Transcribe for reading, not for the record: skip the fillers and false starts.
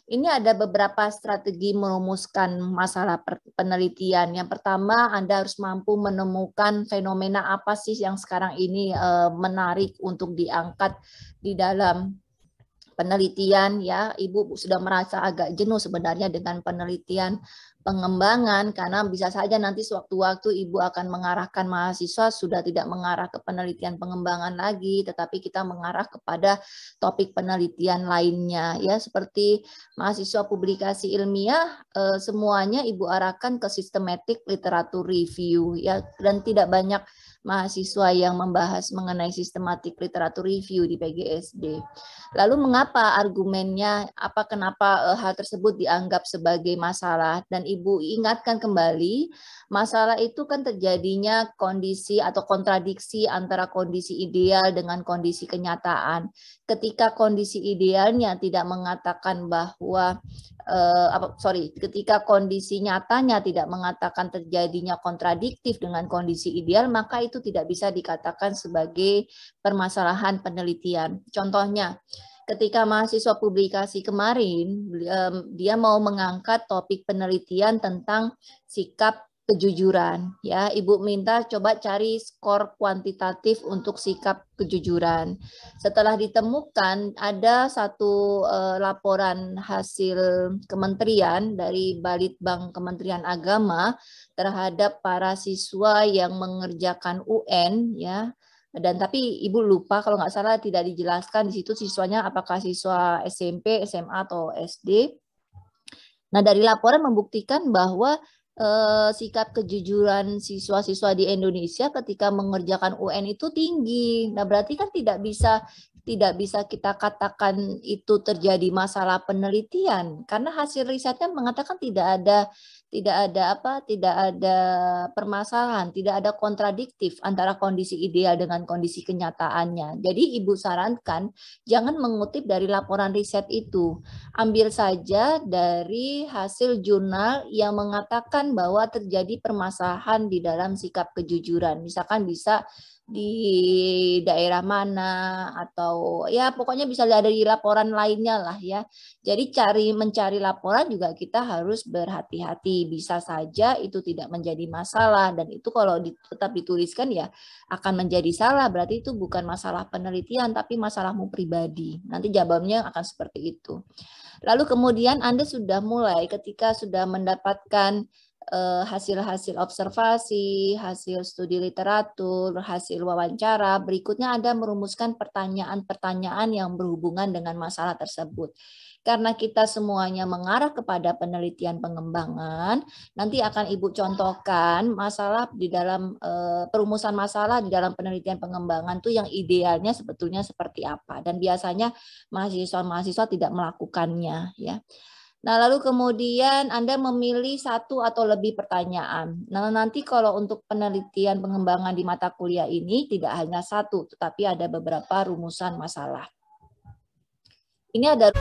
Ini ada beberapa strategi merumuskan masalah penelitian. Yang pertama, Anda harus mampu menemukan fenomena apa sih yang sekarang ini menarik untuk diangkat di dalam penelitian. Ya, Ibu sudah merasa agak jenuh sebenarnya dengan penelitian pengembangan, karena bisa saja nanti sewaktu-waktu Ibu akan mengarahkan mahasiswa sudah tidak mengarah ke penelitian pengembangan lagi, tetapi kita mengarah kepada topik penelitian lainnya, ya, seperti mahasiswa publikasi ilmiah, semuanya Ibu arahkan ke systematic literature review, ya, dan tidak banyak mahasiswa yang membahas mengenai systematic literature review di PGSD. Lalu mengapa argumennya, kenapa hal tersebut dianggap sebagai masalah? Dan Ibu ingatkan kembali, masalah itu kan terjadinya kondisi atau kontradiksi antara kondisi ideal dengan kondisi kenyataan. Ketika kondisi idealnya tidak mengatakan bahwa ketika kondisi nyatanya tidak mengatakan terjadinya kontradiktif dengan kondisi ideal, maka itu tidak bisa dikatakan sebagai permasalahan penelitian. Contohnya, ketika mahasiswa publikasi kemarin, dia mau mengangkat topik penelitian tentang sikap kejujuran. Ya, Ibu minta coba cari skor kuantitatif untuk sikap kejujuran. Setelah ditemukan ada satu laporan hasil kementerian dari Balitbang Kementerian Agama terhadap para siswa yang mengerjakan UN, ya. Dan tapi Ibu lupa kalau nggak salah tidak dijelaskan di situ siswanya apakah siswa SMP, SMA atau SD. Nah, dari laporan membuktikan bahwa sikap kejujuran siswa-siswa di Indonesia ketika mengerjakan UN itu tinggi. Nah, berarti kan tidak bisa kita katakan itu terjadi masalah penelitian karena hasil risetnya mengatakan tidak ada permasalahan, tidak ada kontradiktif antara kondisi ideal dengan kondisi kenyataannya. Jadi Ibu sarankan jangan mengutip dari laporan riset itu. Ambil saja dari hasil jurnal yang mengatakan bahwa terjadi permasalahan di dalam sikap kejujuran. Misalkan bisa di daerah mana atau ya pokoknya bisa dari laporan lainnya lah ya. Jadi mencari laporan juga kita harus berhati-hati. Bisa saja itu tidak menjadi masalah dan itu kalau tetap dituliskan ya akan menjadi salah. Berarti itu bukan masalah penelitian tapi masalahmu pribadi. Nanti jawabannya akan seperti itu. Lalu kemudian Anda sudah mulai ketika sudah mendapatkan hasil-hasil observasi, hasil studi literatur, hasil wawancara, berikutnya Anda merumuskan pertanyaan-pertanyaan yang berhubungan dengan masalah tersebut. Karena kita semuanya mengarah kepada penelitian pengembangan, nanti akan Ibu contohkan masalah di dalam perumusan masalah di dalam penelitian pengembangan itu yang idealnya sebetulnya seperti apa. Dan biasanya mahasiswa-mahasiswa tidak melakukannya, ya. Nah, lalu kemudian Anda memilih satu atau lebih pertanyaan. Nah, nanti kalau untuk penelitian pengembangan di mata kuliah ini tidak hanya satu, tetapi ada beberapa rumusan masalah. Ini ada